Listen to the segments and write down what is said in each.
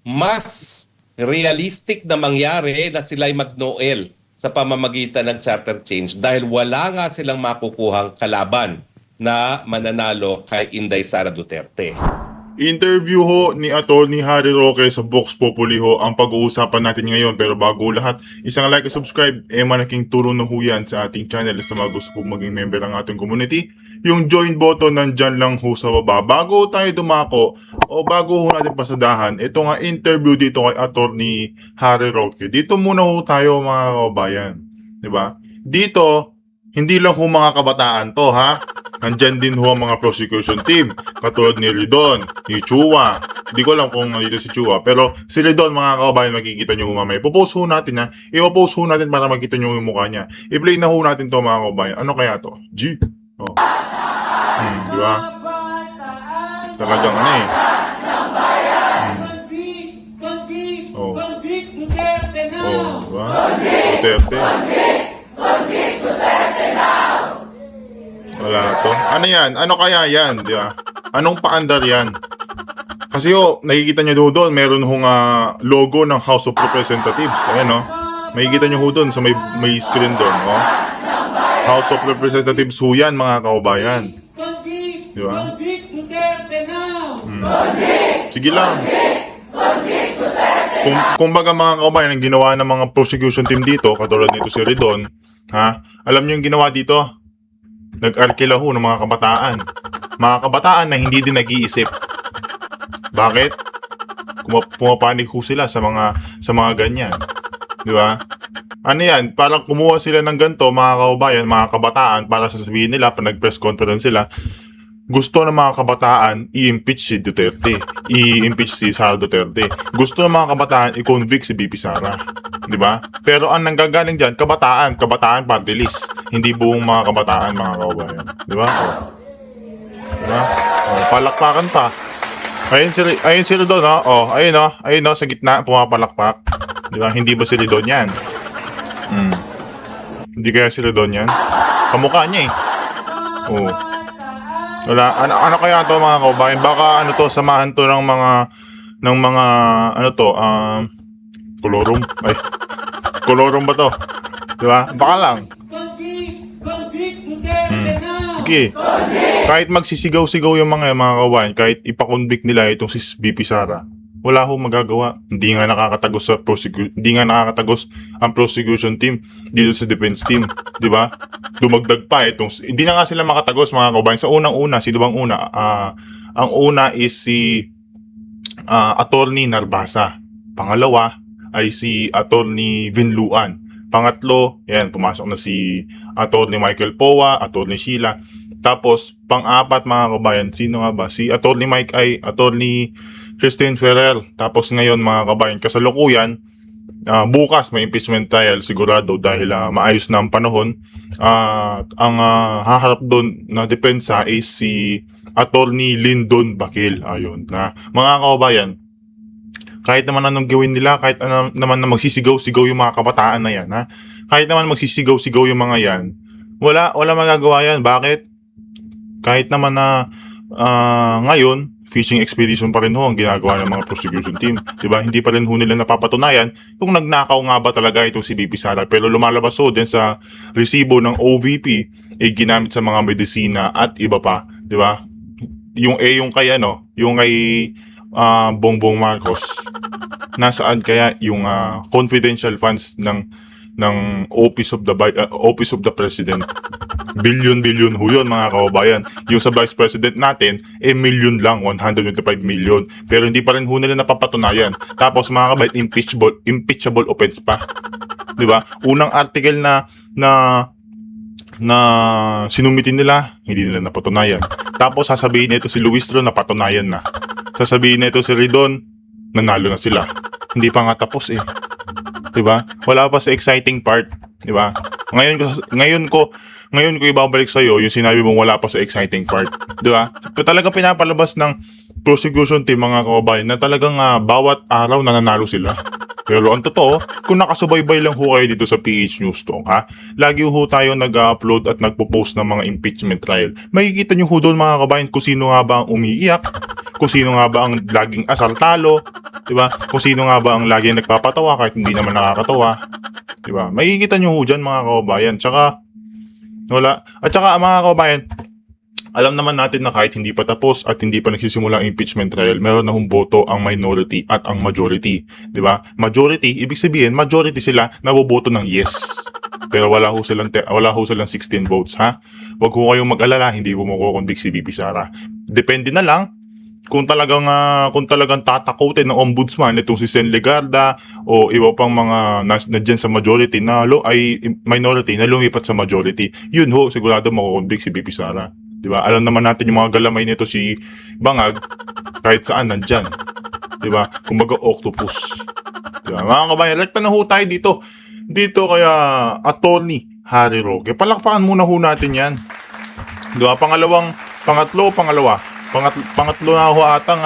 mas realistic na mangyari na sila'y mag-Noel sa pamamagitan ng charter change dahil wala nga silang makukuhang kalaban na mananalo kay Inday Sara Duterte. Interview ho ni Atty. Harry Roque sa Vox Populi ho ang pag-uusapan natin ngayon. Pero bago lahat, isang like at subscribe, malaking tulong na ho yan sa ating channel sa mga gusto pong maging member ng ating community. Yung join button nandyan lang ho sa baba. Bago tayo dumako o bago ho natin pasadahan, ito nga interview dito kay Atty. Harry Roque. Dito muna ho tayo mga kabayan. Diba? Dito, hindi lang ho mga kabataan to ha. Nandyan din ho ang mga prosecution team. Katulad ni Ridon, ni Chua. Hindi ko alam kung nandito si Chua. Pero si Ridon, mga kababayan, makikita nyo ho mamaya. Ipopost ho natin ha. Ipopost ho natin para makita nyo yung mukha niya. I-play na ho natin to mga kababayan. Ano kaya to? G. Oh. Di ba? Talagang ano eh. Oh. Oh, di ba? Duterte. Wala to. Ano yan? Ano kaya yan? Di ba? Anong paandar yan? Kasi nakikita nyo doon, meron hong logo ng House of Representatives. Ayan makikita nyo doon sa may screen doon. House of Representatives ho yan, mga kaubayan. Di ba? Sige lang. Kumbaga mga kaubayan, ang ginawa ng mga prosecution team dito, katulad nito si Ridon, alam nyo yung ginawa dito? Nag-arkila ho ng mga kabataan. Mga kabataan na hindi din nag-iisip. Bakit? Pumapanik ho sila sa mga ganyan. Di ba? Ano yan? Parang kumuha sila ng ganito, mga kaubayan, mga kabataan, para sasabihin nila, pag nag-press conference sila, gusto ng mga kabataan i-impeach si Duterte. I-impeach si Sara Duterte. Gusto ng mga kabataan i-convict si BP Sara. Di ba? Pero ang nanggagaling dyan, kabataan party list. Hindi buong mga kabataan, mga kaubayan. Di ba? Di ba? Palakpakan pa. Ayun si Ridon, ayun sa gitna, pumapalakpak. Di ba? Hindi ba si Ridon yan? Hindi kaya si Ridon yan? Kamukha niya eh. Oo. Wala. Ano kaya to mga kaubayan? Baka samahan to ng mga kolorum. Ay. Kolorum ba to? Di ba? Baka lang. Sige. Kahit magsisigaw-sigaw yung mga kaubayan, kahit ipakonvict nila itong si BP Sara, wala ho magagawa. Hindi nga nakakatagos ang prosecution team dito sa defense team, 'di ba? Dumagdag pa hindi na nga sila makatagos mga kaubayan. Sa unang-una, sino bang una? Ang una is si Atty. Narbasa. Pangalawa ay si Atty. Vinluan. Pangatlo, yan, pumasok na si Atty. Michael Poa, Atty. Sheila. Tapos, pang-apat mga kabayan, sino nga ba? Si Atty. Mike ay Atty. Christine Ferrer. Tapos ngayon mga kabayan, kasalukuyan, bukas may impeachment trial sigurado dahil maayos na ang panahon. Ang haharap doon na depensa is si Atty. Lyndon Bakil. Ayun na. Mga kabayan, kahit naman anong gawin nila, kahit naman na magsisigaw-sigaw yung mga kabataan na yan, kahit naman magsisigaw-sigaw yung mga yan, wala magagawa yan. Bakit? Kahit naman na ngayon, fishing expedition pa rin ho ang ginagawa ng mga prosecution team. Diba? Hindi pa rin ho nila napapatunayan kung nagnakaw nga ba talaga itong si BP Sara. Pero lumalabas ho din sa resibo ng OVP, ginamit sa mga medisina at iba pa. Diba? Yung kay Bongbong Marcos, nasaan kaya yung confidential funds ng Office of the President? Billion ho yun mga kababayan. Yung sa Vice President natin, million lang, 125 million. Pero hindi pa rin ho nila napapatunayan. Tapos mga kababayan, impeachable offense pa. Diba? Unang article na sinumitin nila, hindi nila napatunayan. Tapos sasabihin nito si Luis Tro, napatunayan na. Sasabihin nito si Ridon, nanalo na sila. Hindi pa nga tapos eh. Diba? Wala pa sa exciting part. Diba? Ngayon ko ibabalik sa iyo yung sinabi mong wala pa sa exciting part. Diba? Talagang pinapalabas ng prosecution team mga kababayan na talagang bawat araw nananalo sila. Pero ang totoo, kung nakasubaybay lang ho kayo dito sa PH News Talk, ha, lagi ho tayo nag-upload at nagpo-post ng mga impeachment trial. Makikita nyo ho doon mga kabayan kung sino nga ba ang umiiyak, kung sino nga ba ang laging asaltalo, di ba? Kung sino nga ba ang laging nagpapatawa kahit hindi naman nakakatawa, di ba? Makikita nyo ho dyan mga kabayan. Tsaka, wala. At tsaka mga kabayan, alam naman natin na kahit hindi pa tapos at hindi pa nagsisimula ang impeachment trial, meron na hong boto ang minority at ang majority. Di ba? Majority, ibig sabihin, majority sila naboboto ng yes. Pero wala ho silang 16 votes, ha? Huwag ho kayong mag-alala, hindi po makukonvict si VP Sara. Depende na lang kung talagang tatakotin ng ombudsman itong si Sen Legarda o iba pang mga nandiyan sa majority ay minority na lumipat sa majority. Yun ho, sigurado makukonvict si VP Sara. Diba? Alam naman natin yung mga galamay nito si Bangag kahit saan nandyan. Diba? Kumbaga octopus. Diba? Mga kabayan, rekta na ho tayo dito. Dito kaya Attorney Harry Roque. Palakpakan muna ho natin yan. Diba? Pangatlo na ho atang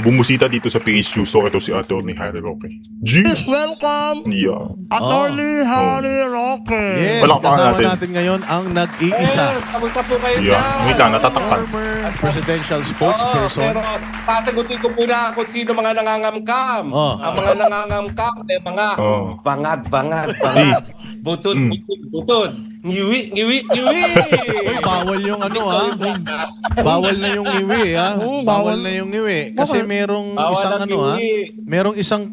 bumusita dito sa PH News. So ito si Attorney Harry Roque. G! Please welcome Yeah. Attorney Harry Roque. Yes, Palakpakan kasama natin. natin ngayon ang nag-iisa. Kamusta po kayo Yeah. dyan? Wait lang, natatakpan. Former presidential Oo, spokesperson. pero pasagutin ko muna kung sino mga nangangamkam. Oh. Ang mga nangangamkam ay mga Oh. bangad. Butod. Ngiwi. Uy, bawal yung bawal na yung ngiwi Oo, Bawal bawal. na yung ngiwi. Kasi Bakit? merong Bawal isang ang ngiwi. merong isang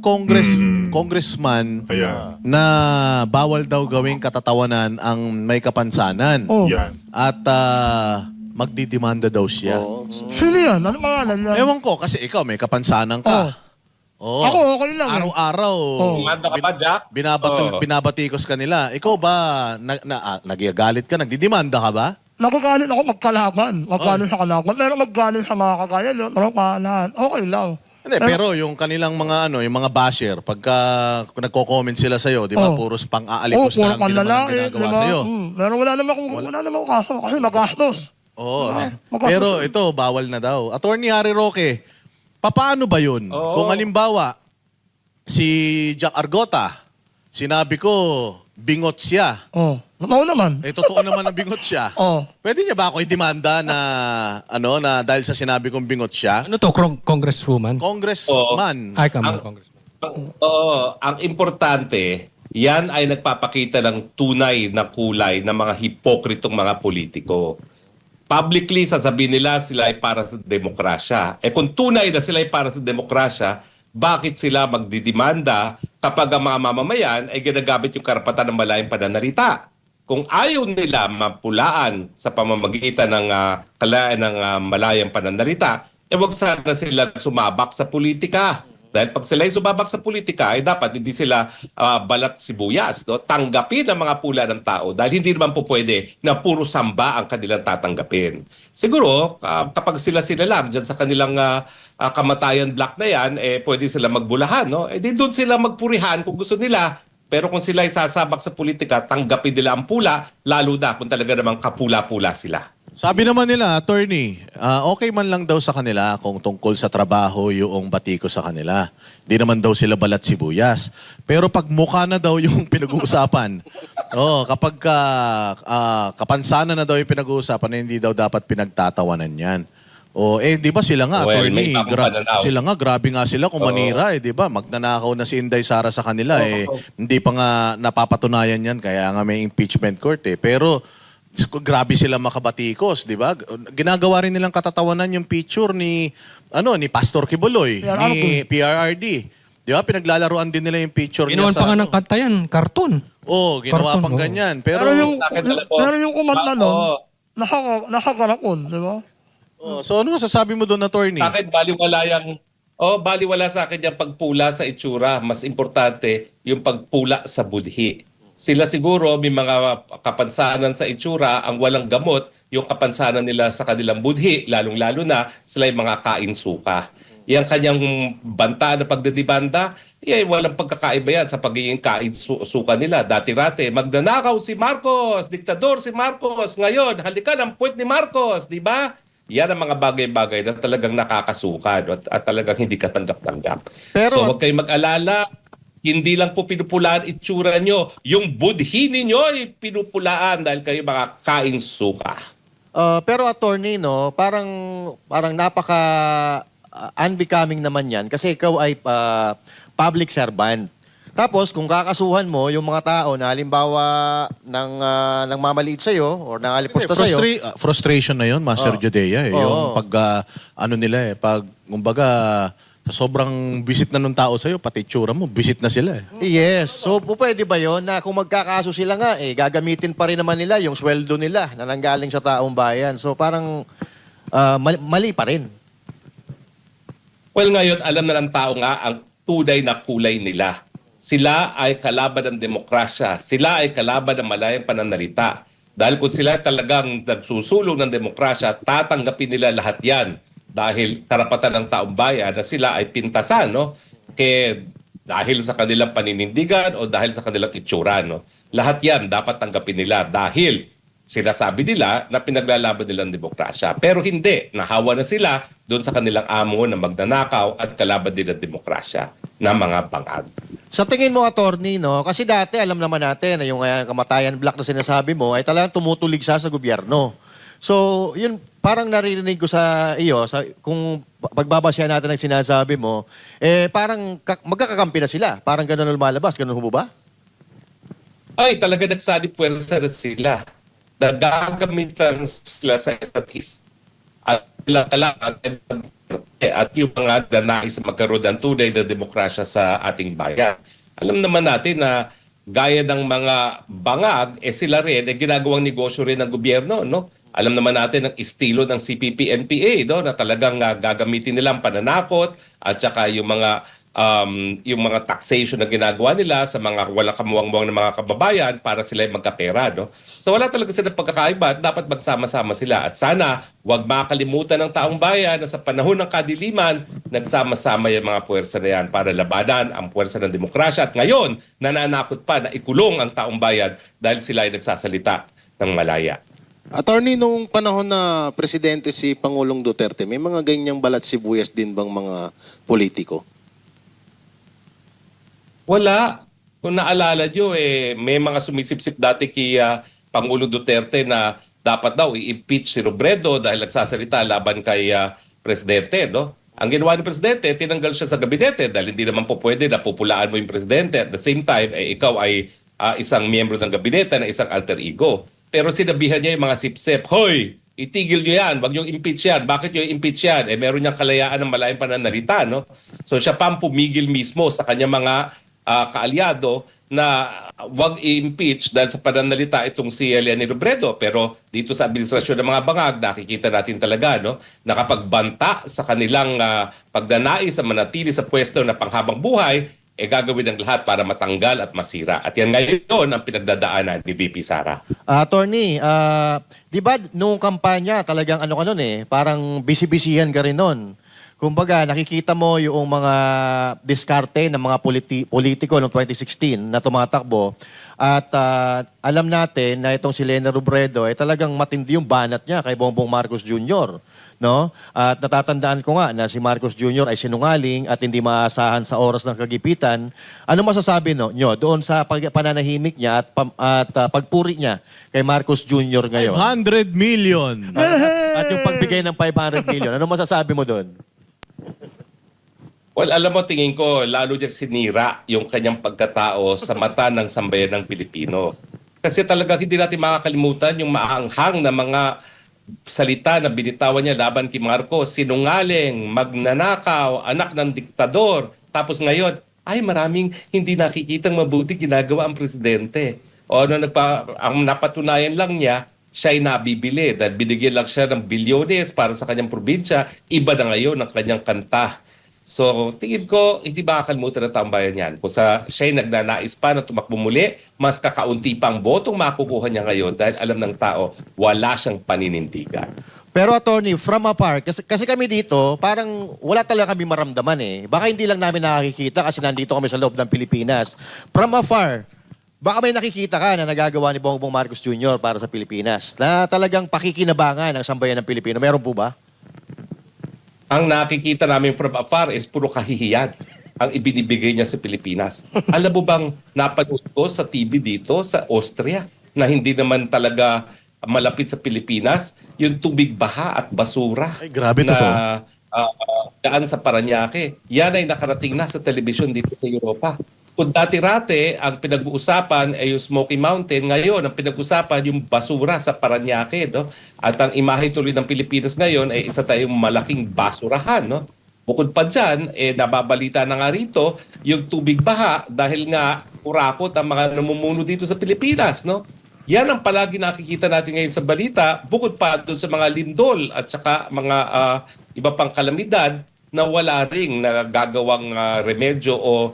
congressman Ayan. na bawal daw gawing katatawanan ang may kapansanan. Oh. Yan. At magdidemanda daw siya. Sino yan? Ano pangalan niya? Ewan ko, kasi ikaw may kapansanan ka. Oo. Ako okay lang. Araw-araw. Manda ka pa, Jack? Oo. Binabatikos ka nila. Ikaw ba, nagyagalit ka, nagdidemanda ka ba? Nagkagalit ako magkalaban. Magkagalit sa kalaban. Pero magkagalit sa mga kagaya nyo. Marapanahan. Okay lang. Hindi, pero yung kanilang yung mga basher, pagka nagko-comment sila sa'yo, di ba, Oh. puros pang-aalipusta puro lang din naman ang panlalait, ginagawa diba? sa'yo. Pero wala naman akong kaso. Kasi magastos. Oo. Magastos. Pero ito, bawal na daw. Attorney Harry Roque, paano ba yun? Oo. Kung halimbawa, si Jack Argota, sinabi ko, bingot siya. Oh. Totoo naman. Totoo naman na bingot siya. Oh. Pwede niya ba ako i-demanda na dahil sa sinabi kong bingot siya? Ano to, congresswoman? Congressman. Ay, come on, congressman. Ang importante, yan ay nagpapakita ng tunay na kulay ng mga hipokritong mga politiko. Publicly, sasabihin nila sila ay para sa demokrasya. Kung tunay na sila ay para sa demokrasya, bakit sila magdidemanda kapag ang mga mamamayan ay ginagamit yung karapatan ng malayang pananalita? Kung ayaw nila mapulaan sa pamamagitan ng malayang pananalita, wag sana sila sumabak sa politika. Dahil pag sila sumabak sa politika, ay dapat hindi sila balat sibuyas. No? Tanggapin ang mga pula ng tao dahil hindi naman po pwede na puro samba ang kanilang tatanggapin. Siguro, kapag sila lang dyan sa kanilang kamatayan black na yan, pwede sila magbulahan. No? Di doon sila magpurihan kung gusto nila. Pero kung sila ay sasabak sa politika, tanggapin nila ang pula, lalo na kung talaga namang kapula-pula sila. Sabi naman nila, attorney, okay man lang daw sa kanila kung tungkol sa trabaho yung batiko sa kanila. Di naman daw sila balat sibuyas. Pero pag mukha na daw yung pinag-uusapan, kapag kapansanan na daw yung pinag-uusapan, hindi daw dapat pinagtatawanan yan. Di ba sila nga, Well, attorney, may tamang pananaw. sila nga, grabe nga sila kung manira, di ba? Magnanakaw na si Inday Sara sa kanila, hindi pa nga napapatunayan yan, kaya nga may impeachment court, Pero, grabe sila makabatikos, di ba? Ginagawa rin nilang katatawanan yung picture ni Pastor Kibuloy, ni PRRD. Di ba? Pinaglalaruan din nila yung picture Ginawan niya pa nga ng kanta yan, karton. Ginawa Karton, pang oo. ganyan. Pero yung kumanta nun, Oo. nakakarapon, di ba? So ano masasabi mo doon, attorney? Sa akin, baliwala sa akin yung pagpula sa itsura. Mas importante yung pagpula sa budhi. Sila siguro may mga kapansanan sa itsura, ang walang gamot, yung kapansanan nila sa kanilang budhi, lalong-lalo na sila yung mga kain-suka. Yang kanyang banta na pagdedibanda, walang pagkakaiba yan sa pagiging kain-suka nila. Dati-rate, magnanakaw si Marcos, diktador si Marcos. Ngayon, halikan ang puwet ni Marcos, di ba? Yan ang mga bagay-bagay na talagang nakakasuka, no? At talagang hindi katanggap-tanggap. Pero- So huwag kayong mag-alala, hindi lang po pinupulaan itsura nyo, yung budhi ninyo ay pinupulaan dahil kayo mga kaing suka. Pero attorney, no, parang napaka unbecoming naman yan kasi ikaw ay public servant. Tapos kung kakasuhan mo yung mga tao na halimbawa nang mamaliit sa iyo or nang alipusta sa iyo. Frustration na yun, Master Judea. Eh. Oo. Yung pag kumbaga, sa sobrang visit na nung tao sa'yo, pati itsura mo, visit na sila eh. Yes. So pwede ba yon na kung magkakaso sila nga gagamitin pa rin naman nila yung sweldo nila na nanggaling sa taong bayan. So parang mali pa rin. Well, ngayon, alam na ng tao nga ang tunay na kulay nila. Sila ay kalaban ng demokrasya. Sila ay kalaban ng malayang pananalita. Dahil kung sila talagang nagsusulong ng demokrasya, tatanggapin nila lahat yan. Dahil karapatan ng taong bayan na sila ay pintasan, no? Dahil sa kanilang paninindigan o dahil sa kanilang itsura, no? Lahat yan dapat tanggapin nila dahil sinasabi nila na pinaglalaban nila ang demokrasya. Pero hindi, nahawa na sila doon sa kanilang amo na magnanakaw at kalaban din ang demokrasya na mga bangag. Sa tingin mo, attorney, no? Kasi dati alam naman natin na yung kamatayan black na sinasabi mo ay talagang tumutulig sa gobyerno. So, yun parang naririnig ko sa iyo, kung pagbabasya natin ang sinasabi mo, parang magkakakampi na sila. Parang gano'n na lumalabas. Gano'n mo ba? Ay, talaga nagsanipwersa na sila. Nagagamitan sila sa isa't isa. At yung mga danais magkaroon ng tunay na demokrasya sa ating bayan. Alam naman natin na gaya ng mga bangag, sila rin, ginagawang negosyo rin ng gobyerno, no? Alam naman natin ang estilo ng CPP-NPA, no? Na talagang gagamitin nila ang pananakot at saka yung mga taxation na ginagawa nila sa mga walang kamuwang-muwang ng mga kababayan para sila ay magkapera, no? So wala talaga sila pagkakaiba at dapat magsama-sama sila. At sana huwag makalimutan ng taong bayan na sa panahon ng kadiliman, nagsama-sama yung mga puwersa na yan para labanan ang puwersa ng demokrasya. At ngayon, nananakot pa na ikulong ang taong bayan dahil sila ay nagsasalita ng malaya. Attorney, nung panahon na presidente si Pangulong Duterte, may mga ganyang balat sibuyas din bang mga politiko? Wala. Kung naalala nyo, may mga sumisipsip dati kay Pangulong Duterte na dapat daw i-impeach si Robredo dahil nagsasalita laban kay Presidente. No? Ang ginawa ni Presidente, tinanggal siya sa gabinete dahil hindi naman po pwede na pupulaan mo yung Presidente. At the same time, ikaw ay isang miyembro ng gabinete na isang alter ego. Pero sinabihan niya yung mga sipsip, hoy, itigil nyo yan, wag nyo impeach yan. Bakit nyo impeach yan? Meron niyang kalayaan ng malayang pananalita. No? So siya pa ang pumigil mismo sa kanyang mga kaalyado na wag i-impeach dahil sa pananalita itong si Leni Robredo. Pero dito sa administrasyon ng mga bangag, nakikita natin talaga no, nakapagbanta sa kanilang pagdanais sa manatili sa pwesto na panghabang buhay, gagawin ng lahat para matanggal at masira. At yan ngayon ang pinagdadaanan ni VP Sara. Attorney, di ba nung kampanya talagang parang busy-busyhan ka rin nun. Kumbaga, nakikita mo yung mga diskarte ng mga politiko noong 2016 na tumatakbo. At alam natin na itong si Leni Robredo ay talagang matindi yung banat niya kay Bongbong Marcos Jr. No? At natatandaan ko nga na si Marcos Jr. ay sinungaling at hindi maasahan sa oras ng kagipitan. Ano masasabi nyo doon sa pananahimik niya at pagpuri niya kay Marcos Jr. ngayon? 100 million! At yung pagbigay ng 500 million. Ano masasabi mo doon? Well, alam mo, tingin ko, lalo niyang sinira yung kanyang pagkatao sa mata ng sambayan ng Pilipino. Kasi talaga hindi natin makakalimutan yung maanghang na mga salita na binitawan niya laban kay Marcos. Sinungaling, magnanakaw, anak ng diktador. Tapos ngayon, ay maraming hindi nakikitang mabuti ginagawa ang presidente. O ang napatunayan lang niya, siya ay nabibili dahil binigyan lang siya ng bilyones para sa kanyang probinsya. Iba na ngayon ang kanyang kanta. So, tingin ko, hindi makakalimutan ng taong bayan yan. Kung siya ay nagnanais pa na tumakbo muli, mas kakaunti pang botong makukuha niya ngayon dahil alam ng tao, wala siyang paninindigan. Pero attorney, from afar, kasi kami dito, parang wala talaga kami maramdaman eh. Baka hindi lang namin nakakikita kasi nandito kami sa loob ng Pilipinas. From afar, Baka may nakikita ka na nagagawa ni Bongbong Marcos Jr. para sa Pilipinas na talagang pakikinabangan ng sambayan ng Pilipino. Meron po ba? Ang nakikita namin from afar is puro kahihiyan ang ibinibigay niya sa Pilipinas. Alam mo bang napanood ko sa TV dito sa Austria na hindi naman talaga malapit sa Pilipinas, yung tubig baha at basura Ay, grabe na totoo. daan sa Parañaque. Yan ay nakarating na sa telebisyon dito sa Europa. Kung dati-rate, ang pinag-uusapan ay yung Smoky Mountain, ngayon ang pinag-uusapan yung basura sa Parañaque. No? At ang imahe tuloy ng Pilipinas ngayon ay isa tayong malaking basurahan. No? Bukod pa dyan, nababalita na nga rito yung tubig baha dahil nga kurakot ang mga namumuno dito sa Pilipinas. No? Yan ang palagi nakikita natin ngayon sa balita, bukod pa doon sa mga lindol at saka mga iba pang kalamidad na wala ring nagagawang remedyo o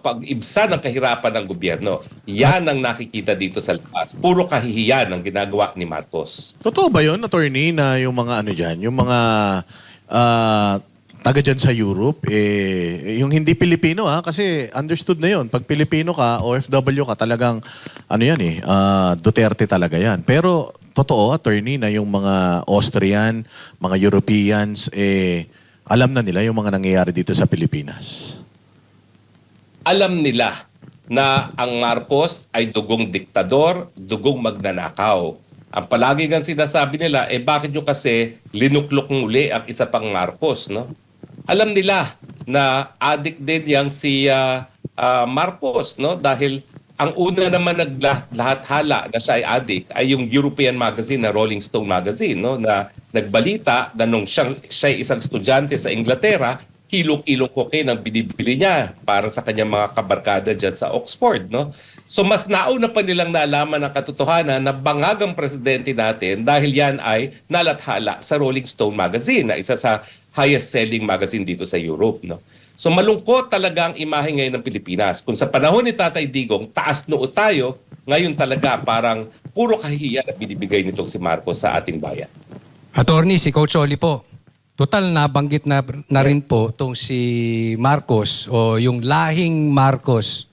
pag-ibsa ng kahirapan ng gobyerno. Yan ang nakikita dito sa labas. Puro kahihiyan ang ginagawa ni Marcos. Totoo ba yun, attorney, na yung mga ano dyan, yung mga taga dyan sa Europe, yung hindi Pilipino kasi understood na yun. Pag Pilipino ka, OFW ka, talagang ano yan Duterte talaga yan. Pero totoo, attorney, na yung mga Austrian, mga Europeans, alam na nila yung mga nangyayari dito sa Pilipinas. Alam nila na ang Marcos ay dugong diktador, dugong magnanakaw. Ang palagi nga sinasabi nila, bakit nyo kasi linuklok muli ang isa pang Marcos, no? Alam nila na addict din yang si Marcos, no? Dahil ang una naman lahat hala na siya ay addict ay yung European magazine na Rolling Stone magazine, no? Na nagbalita na nung siya ay isang estudyante sa Inglaterra, kilong-kilong cocaine ang binibili niya para sa kanyang mga kabarkada dyan sa Oxford, no? So mas nauna pa nilang nalaman ang katotohanan na bangag ang presidente natin dahil yan ay nalathala sa Rolling Stone magazine na isa sa highest selling magazine dito sa Europe, no? So malungkot talaga ang imahe ngayon ng Pilipinas. Kung sa panahon ni Tatay Digong, taas noo tayo, ngayon talaga parang puro kahihiyan na binibigay nitong si Marcos sa ating bayan. Attorney, si Coach Oli po. Total nabanggit na rin po itong si Marcos o yung lahing Marcos.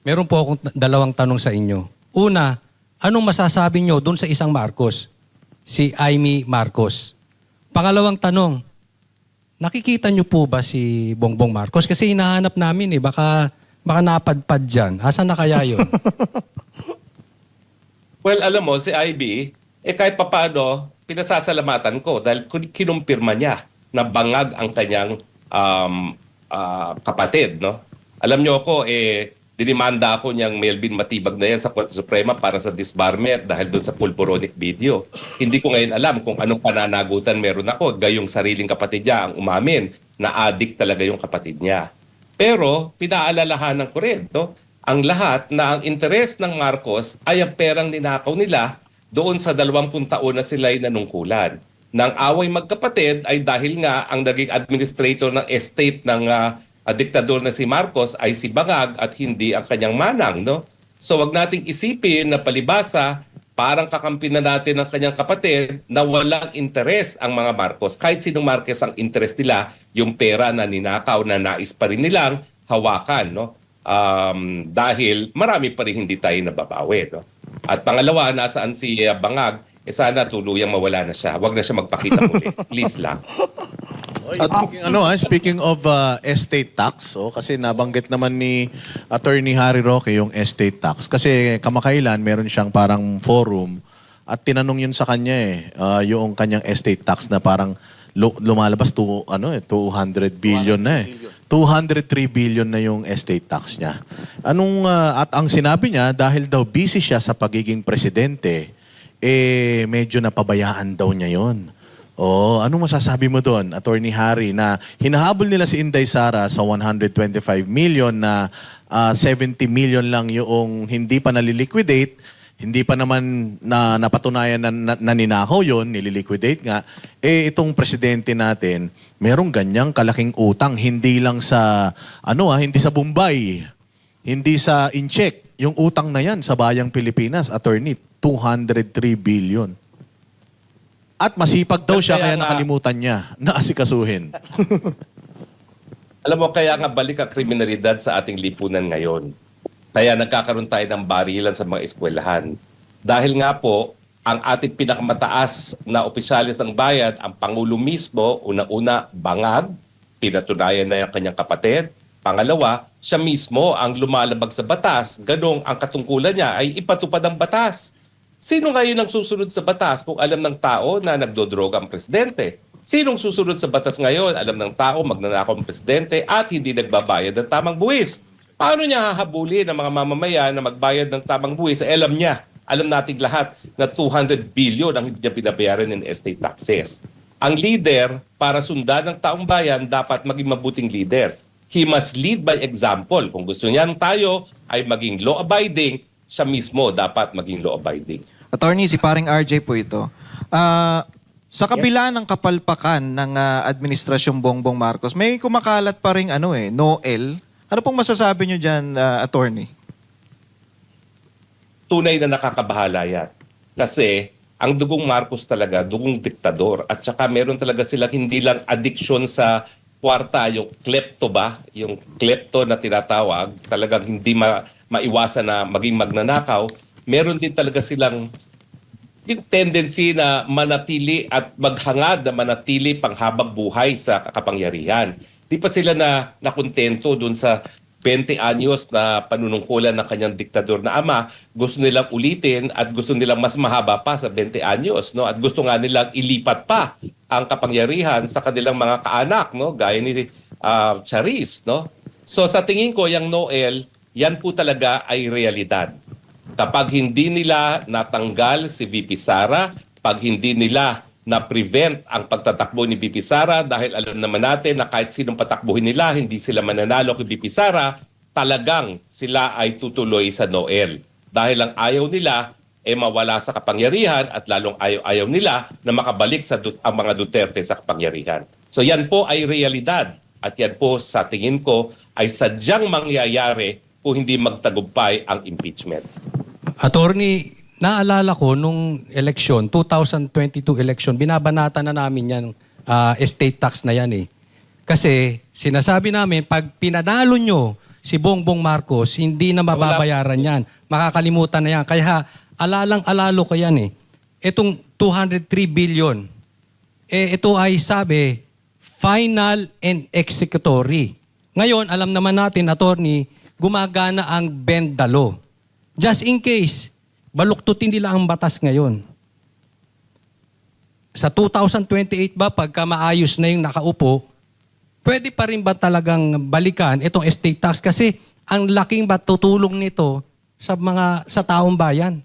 Meron po akong dalawang tanong sa inyo. Una, anong masasabi nyo dun sa isang Marcos? Si Amy Marcos. Pangalawang tanong, nakikita nyo po ba si Bongbong Marcos? Kasi hinahanap namin baka napadpad dyan. Asan na kaya yun? Well, alam mo, si IB, kahit papaano, pinasasalamatan ko dahil kinumpirma niya na bangag ang kanyang kapatid, no? Alam niyo ako, dinimanda ako niyang Melvin Matibag na yan sa Korte Suprema para sa disbarment dahil doon sa pulporonic video. Hindi ko ngayon alam kung anong pananagutan meron ako. Gayong sariling kapatid niya ang umamin na addict talaga yung kapatid niya. Pero pinaalalahanan ko rin, no? Ang lahat na ang interes ng Marcos ay ang perang ninakaw nila doon sa 20 taon na sila'y nanungkulan. Nang away magkapatid ay dahil nga ang naging administrator ng estate ng diktador na si Marcos ay si Bangag at hindi ang kanyang manang, no? So wag nating isipin na palibasa parang kakampi na natin ang kanyang kapatid na walang interes ang mga Marcos. Kahit sinong Marcos ang interes nila, yung pera na ninakaw na nais pa rin nilang hawakan, no? Dahil marami pa rin hindi tayo nababawi, no? At pangalawa, nasaan si Bangag? Sana tuluyang mawala na siya. Wag na siya magpakita muli. Please lang. Speaking of estate tax, kasi nabanggit naman ni Attorney Harry Roque yung estate tax. Kasi kamakailan meron siyang parang forum at tinanong yun sa kanya yung kanyang estate tax na parang lumalabas 200 billion na 203 billion na yung estate tax niya. At ang sinabi niya, dahil daw busy siya sa pagiging presidente, medyo napabayaan daw niya yon. Anong masasabi mo doon, Attorney Harry, na hinahabol nila si Inday Sara sa 125 million na 70 million lang yung hindi pa naliliquidate, hindi pa naman na napatunayan na ninakaw yon, nililiquidate nga. Itong presidente natin, merong ganyang kalaking utang, hindi lang sa, hindi sa Bombay, hindi sa Incheck. Yung utang na yan sa bayang Pilipinas, Attorney, 203 billion. At masipag daw siya, kaya nakalimutan niya na asikasuhin. Alam mo, kaya nga balik ang kriminalidad sa ating lipunan ngayon. Kaya nagkakaroon tayo ng barilan sa mga eskwelahan. Dahil nga po, ang ating pinakamataas na opisyalis ng bayan, ang Pangulo mismo, unang-una, bangag, pinatunayan na yung kanyang kapatid. Pangalawa, siya mismo ang lumalabag sa batas. Ganong ang katungkulan niya ay ipatupad ang batas. Sino ngayon ang susunod sa batas kung alam ng tao na nagdodroga ang presidente? Sinong susunod sa batas ngayon? Alam ng tao, magnanakaw ang presidente at hindi nagbabayad ng tamang buwis. Paano niya hahabulin ang mga mamamayan na magbayad ng tamang buwis? Alam niya, alam nating lahat na 200 billion ang hindi niya binabayaran in estate taxes. Ang leader, para sundan ng taong bayan, dapat maging mabuting leader. He must lead by example. Kung gusto niyan tayo ay maging law-abiding, siya mismo dapat maging law-abiding. Attorney, si paring RJ po ito. Sa kabila ng kapalpakan ng administrasyong Bongbong Marcos, may kumakalat pa rin Noel. Ano pong masasabi nyo dyan, attorney? Tunay na nakakabahala yan. Kasi ang dugong Marcos talaga, dugong diktador. At saka meron talaga sila hindi lang addiction sa kwarta, yung klepto ba? Yung klepto na tinatawag, talagang hindi maiwasan na maging magnanakaw. Meron din talaga silang yung tendency na manatili at maghangad na manatili panghabang buhay sa kapangyarihan. Di pa sila nakontento dun sa 20 anyos na panunungkulan ng kanyang diktador na ama. Gusto nilang ulitin at gusto nilang mas mahaba pa sa 20 anyos. No? At gusto nga nilang ilipat pa ang kapangyarihan sa kanilang mga kaanak, no? Gaya ni Charis. No? So sa tingin ko, yung Noel, yan po talaga ay realidad. Kapag hindi nila natanggal si VP Sara, pag hindi nila na-prevent ang pagtatakbo ni VP Sara, dahil alam naman natin na kahit sinong patakbuhin nila, hindi sila mananalo kay VP Sara, talagang sila ay tutuloy sa Noel. Dahil ang ayaw nila mawala sa kapangyarihan at lalong ayaw nila na makabalik ang mga Duterte sa kapangyarihan. So yan po ay realidad at yan po sa tingin ko ay sadyang mangyayari kung hindi magtagumpay ang impeachment. Attorney, naalala ko nung election, 2022 election, binabanata na namin yan, estate tax na yan eh. Kasi sinasabi namin, pag pinanalo nyo si Bongbong Marcos, hindi na mababayaran yan. Makakalimutan na yan. Kaya alalang-alalo ko yan eh. Itong 203 billion, ito ay sabi, final and executory. Ngayon, alam naman natin, attorney, gumagana ang bend the law. Just in case, baluktutin nila ang batas ngayon. Sa 2028 ba, pagka maayos na yung nakaupo, pwede pa rin ba talagang balikan itong estate tax? Kasi ang laking tutulong nito sa taong bayan.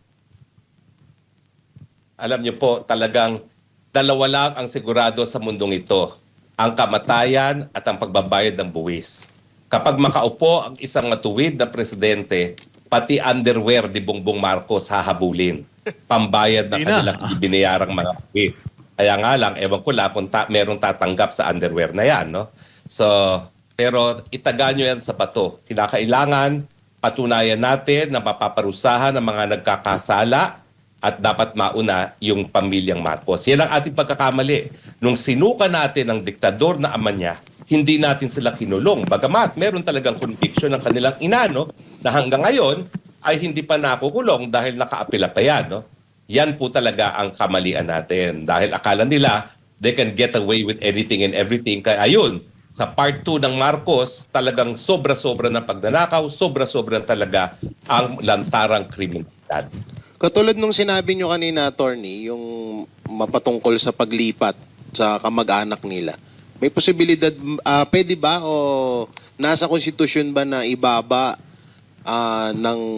Alam niyo po, talagang dalawa lang ang sigurado sa mundong ito. Ang kamatayan at ang pagbabayad ng buwis. Kapag makaupo ang isang matuwid na presidente, pati underwear ni Bongbong Marcos hahabulin. Pambayad na kanilang ibinayarang mga buwis. Kaya nga lang, ewan ko lang kung merong tatanggap sa underwear na yan. No? So, pero itaga nyo yan sa bato. Kinakailangan patunayan natin na mapaparusahan ng mga nagkakasala at dapat mauna yung pamilyang Marcos. Yan ang ating pagkakamali. Nung sinuka natin ang diktador na ama niya, hindi natin sila kinulong. Bagamat meron talagang conviction ng kanilang ina, no? Na hanggang ngayon ay hindi pa nakukulong dahil nakaapila pa yan. No? Yan po talaga ang kamalian natin. Dahil akala nila they can get away with anything and everything. Kaya ayun, sa part 2 ng Marcos, talagang sobra-sobra ng pagnanakaw, sobra-sobra talaga ang lantarang kriminalidad. Katulad nung sinabi nyo kanina, attorney, yung mapatungkol sa paglipat sa kamag-anak nila. May posibilidad, pwede ba o nasa konstitusyon ba na ibaba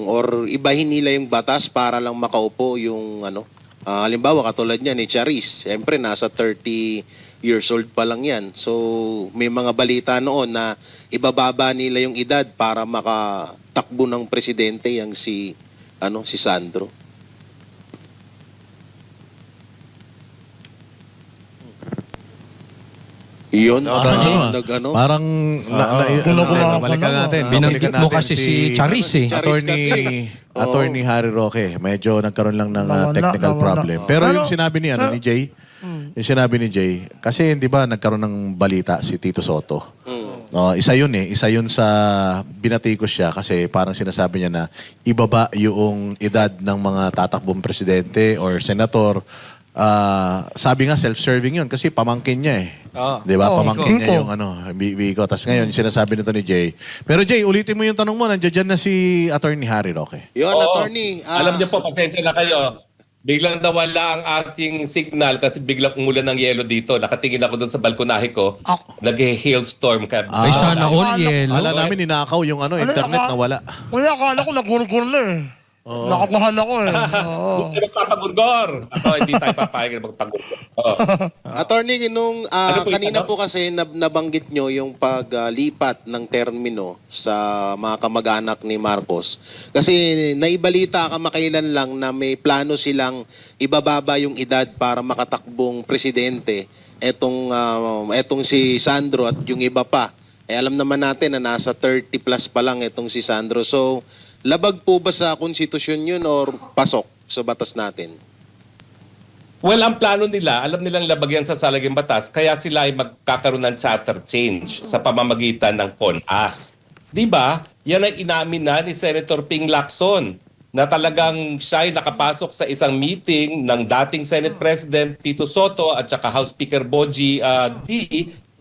or ibahin nila yung batas para lang makaupo yung halimbawa katulad niya ni Charis, siyempre nasa 30 years old pa lang yan. So may mga balita noon na ibababa nila yung edad para makatakbo ng presidente yang si Sandro. Yun, Parang balikan natin. Binanggit mo kasi si Charis eh. Attorney Harry Roque, medyo nagkaroon lang ng technical problem. Pero yung sinabi ni ni Jay, kasi 'di ba nagkaroon ng balita si Tito Soto Isa yun eh. Isa yun sa binatikos siya kasi parang sinasabi niya na ibaba yung edad ng mga tatakbong presidente or senator. Sabi nga self-serving yun kasi pamangkin niya eh. Di ba? Pamangkin niya yung Biko. Tapos ngayon, sinasabi nito ni Jay. Pero Jay, ulitin mo yung tanong mo. Nandiyan dyan na si Attorney Harry Roque. Yun, Oo. attorney. Alam niyo po, pasensya na kayo. Biglang nawala ang ating signal kasi biglang umulan ng yelo dito. Nakatingin ako doon sa balkonahe ko. Nag-hailstorm. Ay, sana all yellow. Kala namin ninakaw yung internet na wala. Kuya, akala ko nagurgur na eh. Nakabahan ako eh. Oo. Hindi magpapagurgor. Hindi tayo papayag na magpagurgor. Attorney, nung Ano po yung kanina tanong? po kasi nabanggit nyo yung paglipat ng termino sa mga kamag-anak ni Marcos. Kasi naibalita kamakailan lang na may plano silang ibababa yung edad para makatakbong presidente. Etong si Sandro at yung iba pa. Alam naman natin na nasa 30 plus pa lang etong si Sandro. So, labag po ba sa konstitusyon yun or pasok sa batas natin? Well, ang plano nila, alam nilang labagyan sa salaging batas, kaya sila ay magkakaroon ng charter change sa pamamagitan ng CONAS. Di ba? Yan ay inamin na ni Senator Ping Lacson na talagang siya ay nakapasok sa isang meeting ng dating Senate President Tito Soto at saka House Speaker Bogie D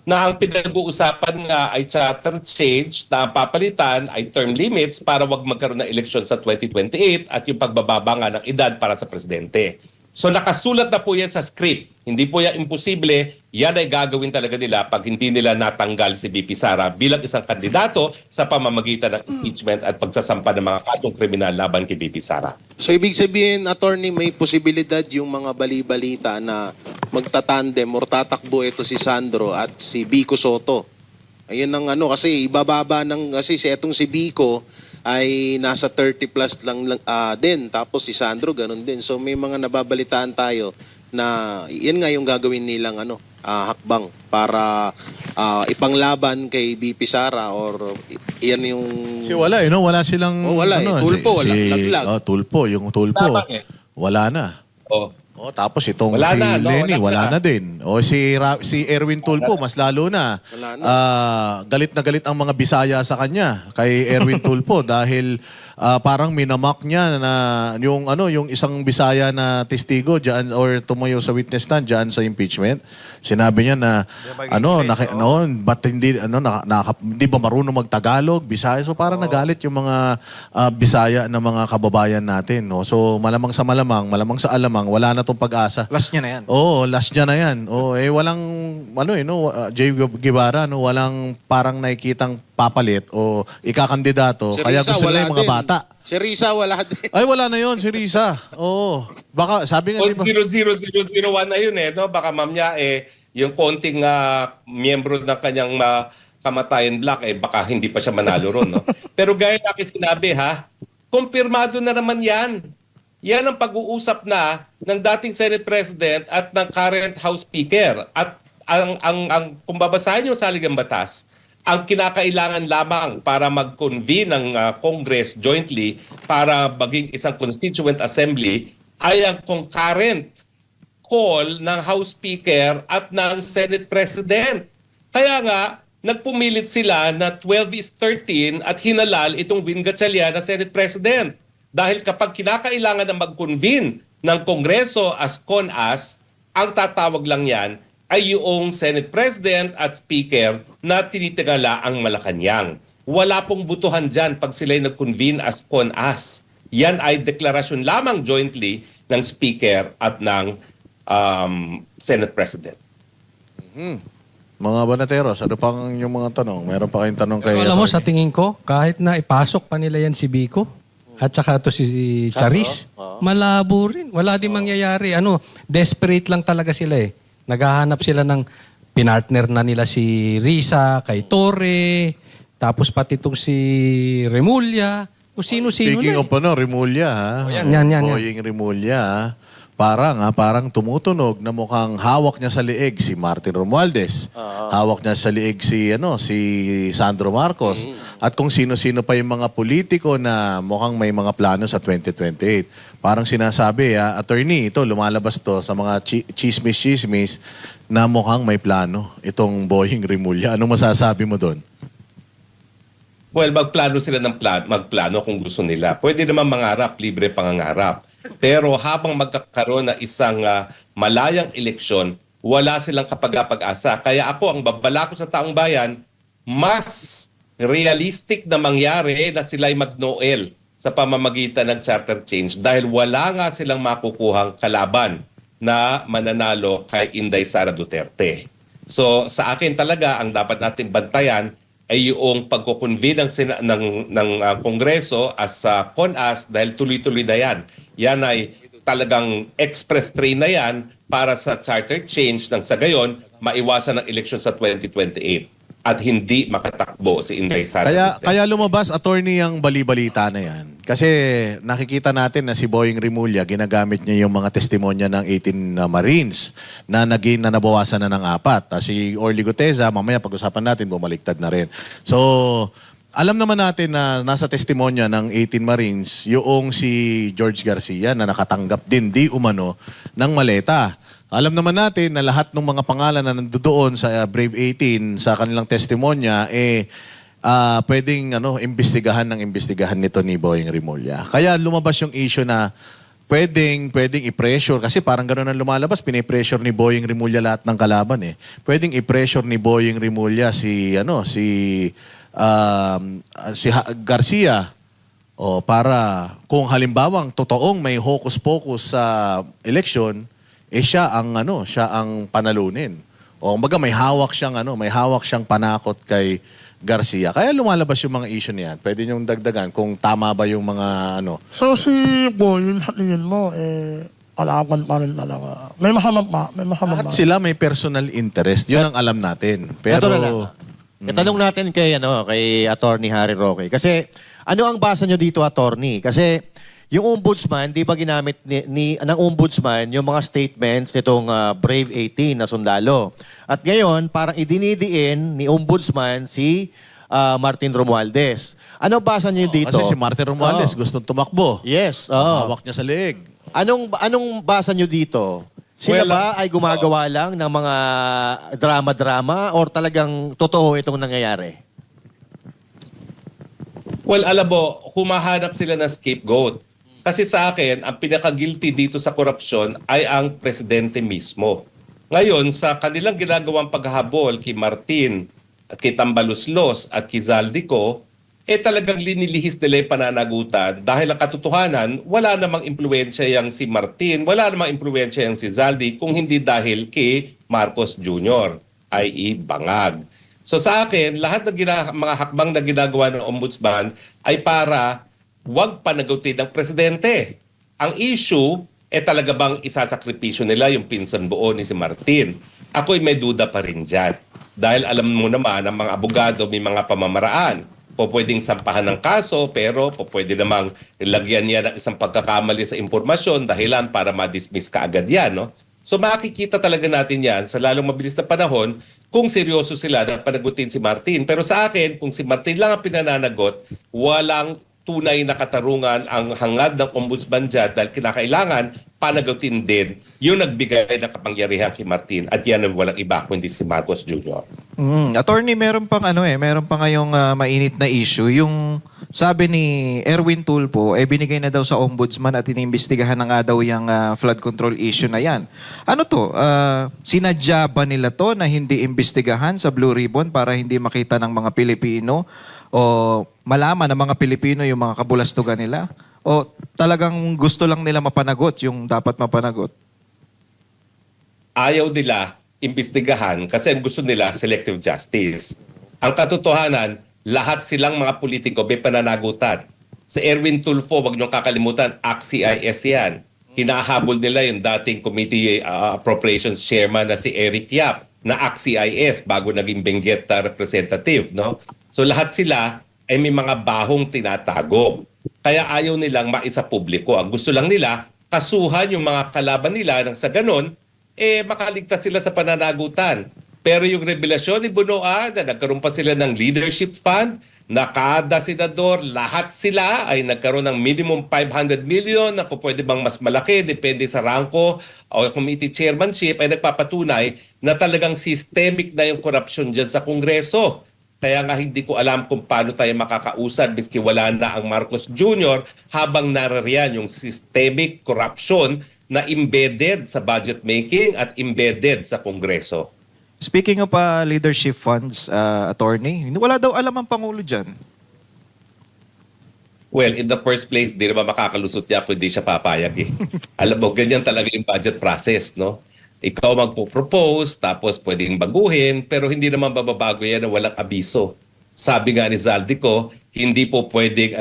na ang pinag-uusapan nga ay charter change na ang papalitan ay term limits para wag magkaroon ng eleksyon sa 2028 at yung pagbababa nga ng edad para sa presidente. So nakasulat na po yan sa script. Hindi po yan imposible. Yan ay gagawin talaga nila pag hindi nila natanggal si BP Sara bilang isang kandidato sa pamamagitan ng impeachment at pagsasampa ng mga katong kriminal laban kay BP Sara. So ibig sabihin, attorney, may posibilidad yung mga bali-balita na magtatandem or tatakbo ito si Sandro at si Biko Soto. Ayun ang kasi ibababa kasi etong si Biko ay nasa 30 plus lang din. Tapos si Sandro ganun din. So may mga nababalitaan tayo na yan nga yung gagawin nilang hakbang para ipanglaban kay BP Sara or yan yung... Wala wala silang... wala tulpo, laglag. Tulpo, yung tulpo. Lamang eh. Wala na. Tapos itong Wala si na, no? Lenny, Wala wala na din. Si Erwin Tulpo, mas lalo na. Wala na. Galit na galit ang mga Bisaya sa kanya kay Erwin Tulpo dahil parang minamak niya na yung isang Bisaya na testigo diyan or tumayo sa witness stand diyan sa impeachment. Sinabi niya na ba't hindi hindi ba marunong magtagalog, Bisaya? So parang nagalit yung mga Bisaya na mga kababayan natin, no. So malamang sa alamang wala na tong pag-asa. Last niya na yan. Last niya na yan. Walang Jay Guevara, walang parang nakikitang papalit o ikakandidato. Si Kaya Risa, gusto nila wala yung mga din. bata. Si Risa wala din. Ay, wala na yon si Risa. Baka, sabi nga, di ba? 00001 na yun no? Baka ma'am niya yung konting miyembro ng kanyang kamatayan black baka hindi pa siya manalo ron, no? Pero gaya na sinabi kumpirmado na naman yan. Yan ang pag-uusap na ng dating Senate President at ng current House Speaker. At kung babasahin yung saligang batas, ang kinakailangan lamang para mag-convene ng Congress jointly para maging isang Constituent Assembly ay ang concurrent call ng House Speaker at ng Senate President. Kaya nga, nagpumilit sila na 12-13 at hinalal itong Win Gatchalian na Senate President. Dahil kapag kinakailangan na mag-convene ng Kongreso as CONAS, ang tatawag lang yan ay yung Senate President at Speaker na tinitigala ang Malacanang. Wala pong butuhan dyan pag sila'y nag-convene as CONAS. Yan ay deklarasyon lamang jointly ng Speaker at ng Senate President. Mga banateros, ano pang yung mga tanong? Meron pa kayong tanong kay... Pero alam mo, sa tingin ko, kahit na ipasok pa nila yan si Biko, at saka to si Charis, malabo rin. Wala din mangyayari. Desperate lang talaga sila Naghahanap sila ng pinartner na nila si Risa, kay Torre, tapos pati itong si Remulla, kung sino-sino Speaking na. of Remulla, yan. Boying Remulla, parang tumutunog na mukhang hawak niya sa liig si Martin Romualdez. Hawak niya sa liig si Sandro Marcos. At kung sino-sino pa yung mga politiko na mukhang may mga plano sa 2028. Parang sinasabi, attorney, ito lumalabas to sa mga chismis na mukhang may plano itong Boying Remulla. Anong masasabi mo doon? Well, magplano sila ng magplano kung gusto nila. Pwede naman mangarap, libre pangangarap. Pero habang magkakaroon na isang malayang eleksyon, wala silang kapag-asa. Kaya ako, ang babala ko sa taong bayan, mas realistic na mangyari na sila'y mag-Noel sa pamamagitan ng charter change dahil wala nga silang makukuhang kalaban na mananalo kay Inday Sara Duterte. So sa akin talaga, ang dapat natin bantayan ay yung pagkukonvene ng Kongreso as CONAS dahil tuloy-tuloy na yan. Yan ay talagang express train na yan para sa charter change nang sa gayon maiwasan ang eleksyon sa 2028 at hindi makatakbo si Inday Sara Duterte. Kaya lumabas, attorney, ang bali-balita na yan. Kasi nakikita natin na si Boying Rimulya, ginagamit niya yung mga testimonya ng 18 Marines na nabawasan na ng 4. Si Orly Guteza, mamaya pag-usapan natin, bumaliktad na rin. So, alam naman natin na nasa testimonya ng 18 Marines yung si George Garcia na nakatanggap din di umano ng maleta. Alam naman natin na lahat ng mga pangalan na nandoon sa Brave 18 sa kanilang testimonya pwedeng imbestigahan nito ni Boying Rimulya. Kaya lumabas yung issue na pwedeng i-pressure kasi parang gano'n ang lumalabas, pinipressure ni Boying Rimulya lahat ng kalaban eh. Pwedeng i-pressure ni Boying Rimulya si Garcia para kung halimbawang totoong may hocus-pocus sa election, siya ang panalunin. O kumbaga may hawak siyang panakot kay Garcia. Kaya lumalabas yung mga issue niyan. Pwede niyong dagdagan kung tama ba yung mga So si Boying, sa tingin mo, kalaban pa rin talaga. May masama pa. Lahat sila may personal interest. Yun ang alam natin. Pero Ito na lang. Itanong natin kay Attorney Harry Roque. Kasi ano ang basa nyo dito, Attorney? Kasi yung ombudsman, di ba ginamit ng ombudsman yung mga statements nitong Brave 18 na sundalo. At ngayon, parang idinidiin ni ombudsman si Martin Romualdez. Ano basa niyo dito? kasi si Martin Romualdez gustong tumakbo. Yes. Hawak niya sa leeg. Anong basa niyo dito? Sila ba ay gumagawa lang ng mga drama-drama or talagang totoo itong nangyayari? Well, alam mo, humahanap sila ng scapegoat. Kasi sa akin, ang pinaka-guilty dito sa korupsyon ay ang presidente mismo. Ngayon, sa kanilang ginagawang paghahabol kay Martin, kay Tambaluslos at kay Zaldico, talagang linilihis nila yung pananagutan dahil ang katotohanan, wala namang impluensya yang si Martin, wala namang impluensya yang si Zaldi kung hindi dahil kay Marcos Jr., i.e. Bangag. So sa akin, lahat ng mga hakbang na ginagawa ng ombudsman ay para huwag panagutin ng presidente. Ang issue, talaga bang isasakripisyo nila yung pinsan buo ni si Martin? Ako'y may duda pa rin dyan. Dahil alam mo naman, ang mga abogado may mga pamamaraan. Pwedeng sampahan ng kaso, pero pwede namang lagyan niya ng isang pagkakamali sa impormasyon dahilan para ma-dismiss ka agad yan. No? So makikita talaga natin yan sa lalong mabilis na panahon kung seryoso sila na panagutin si Martin. Pero sa akin, kung si Martin lang ang pinananagot, walang tunay na katarungan ang hangad ng ombudsman dyan dahil kinakailangan panagutin din yung nagbigay ng kapangyarihan kay Martin at yan ang walang iba kundi si Marcos Jr. Attorney, meron pa ngayong mainit na issue. Yung sabi ni Erwin Tulfo, binigay na daw sa ombudsman at iniimbestigahan na nga daw yung flood control issue na yan. Ano to? Sinadya ba nila to na hindi imbestigahan sa Blue Ribbon para hindi makita ng mga Pilipino o malaman ng mga Pilipino yung mga kabulastugan nila? O talagang gusto lang nila mapanagot yung dapat mapanagot? Ayaw nila imbestigahan kasi ang gusto nila selective justice. Ang katotohanan, lahat silang mga politiko may pananagutan. Sa Erwin Tulfo, wag niyong kakalimutan, ACT-CIS yan. Hinahabol nila yung dating Committee Appropriations Chairman na si Eric Yap na ACT-CIS bago naging Benguet representative. No? So lahat sila ay may mga bahong tinatago. Kaya ayaw nilang maisa publiko. Ang gusto lang nila, kasuhan yung mga kalaban nila nang sa ganon, makaligtas sila sa pananagutan. Pero yung revelasyon ni Bunoa na nagkaroon pa sila ng leadership fund, na kada senador, lahat sila ay nagkaroon ng minimum 500 million na kung pwede bang mas malaki, depende sa rangko o committee chairmanship, ay nagpapatunay na talagang systemic na yung korupsyon dyan sa Kongreso. Kaya nga hindi ko alam kung paano tayo makakausad miski wala na ang Marcos Jr. habang narariyan yung systemic corruption na embedded sa budget making at embedded sa Kongreso. Speaking of leadership funds, attorney, wala daw alam ang Pangulo dyan. Well, in the first place, di naman makakalusot niya kung di siya papayag eh. Alam mo, ganyan talaga yung budget process, no? Ikaw magpo-propose, tapos pwedeng baguhin, pero hindi naman bababago yan na walang abiso. Sabi nga ni Zaldico, hindi po pwedeng,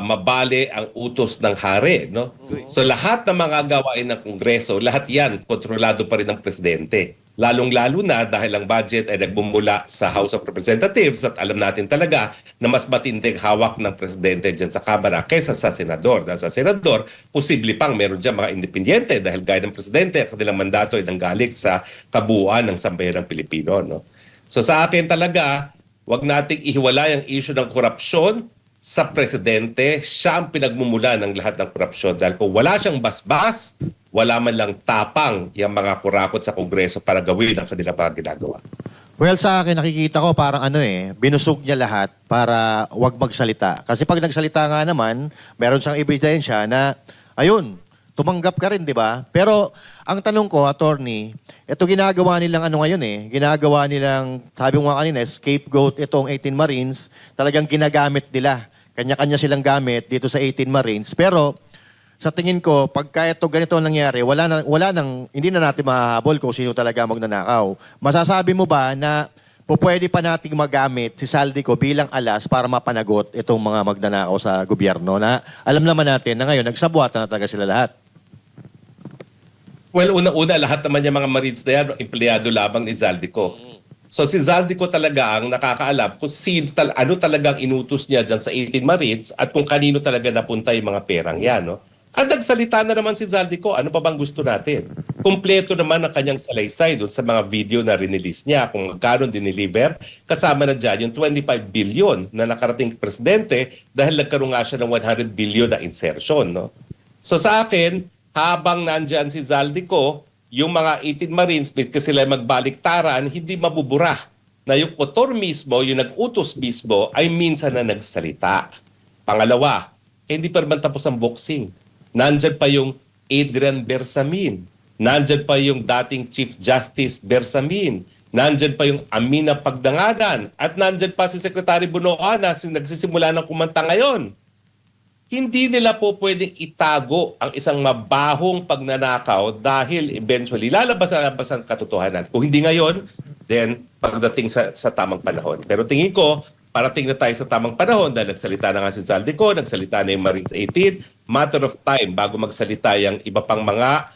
mabali ang utos ng hari, no? So lahat ng mga gawain ng Kongreso, lahat yan, kontrolado pa rin ng Presidente. Lalong-lalo na dahil ang budget ay nagbumula sa House of Representatives at alam natin talaga na mas matinding hawak ng Presidente dyan sa Kamara kaysa sa Senador. Dahil sa Senador, posible pang meron dyan mga independyente dahil gaya ng Presidente, ang kanilang mandato ay nanggaling sa kabuuan ng sambayan ng Pilipino. No? So sa akin talaga, wag nating ihiwalay ang issue ng korupsyon sa Presidente. Siya ang pinagmumula ng lahat ng korupsyon dahil kung wala siyang basbas, wala man lang tapang yung mga kurakot sa Kongreso para gawin ang kanilang mga ginagawa. Well, sa akin, nakikita ko parang binusog niya lahat para wag magsalita. Kasi pag nagsalita nga naman, meron siyang ebidensya na, ayun, tumanggap ka rin, di ba? Pero ang tanong ko, attorney, ito ginagawa nilang ngayon ginagawa nilang, sabi mo nga kanina, scapegoat itong 18 Marines, talagang ginagamit nila. Kanya-kanya silang gamit dito sa 18 Marines. Pero sa tingin ko, pagka ito ganito ang nangyari, hindi na natin mahahabol kung sino talaga magnanakaw. Masasabi mo ba na pwede pa nating magamit si Zaldico bilang alas para mapanagot itong mga magnanakaw sa gobyerno na alam naman natin na ngayon, nagsabuatan na talaga sila lahat? Well, una-una, lahat naman yung mga Marines na yan, empleyado lamang ni Zaldico. So si Zaldico talaga ang nakakaalam kung ano talagang inutos niya dyan sa 18 Marines at kung kanino talaga napunta yung mga perang yan. No? At nagsalita na naman si Zaldico, ano pa bang gusto natin? Kumpleto naman ang kanyang salaysay doon sa mga video na rinilis niya kung magkano dineliver. Kasama na dyan yung 25 billion na nakarating presidente dahil nagkaroon nga siya ng 100 billion na insertion. No? So sa akin, habang nandyan si Zaldico, yung mga 18 Marines, kasi sila magbaliktaran, hindi mabubura na yung author mismo, yung nag-utos mismo, ay minsan na nagsalita. Pangalawa, hindi pa naman tapos ang boxing. Nandyan pa yung Adrian Bersamin. Nandyan pa yung dating Chief Justice Bersamin. Nandyan pa yung Amina Pagdanganan. At nandyan pa si Secretary Bunoa na nagsisimula ng kumanta ngayon. Hindi nila po pwedeng itago ang isang mabahong pagnanakaw dahil eventually lalabas ang katotohanan. Kung hindi ngayon, then pagdating sa tamang panahon. Pero tingin ko, parating na tayo sa tamang panahon dahil nagsalita na nga si Zaldico, nagsalita na yung Marines 18, matter of time bago magsalita yung iba pang mga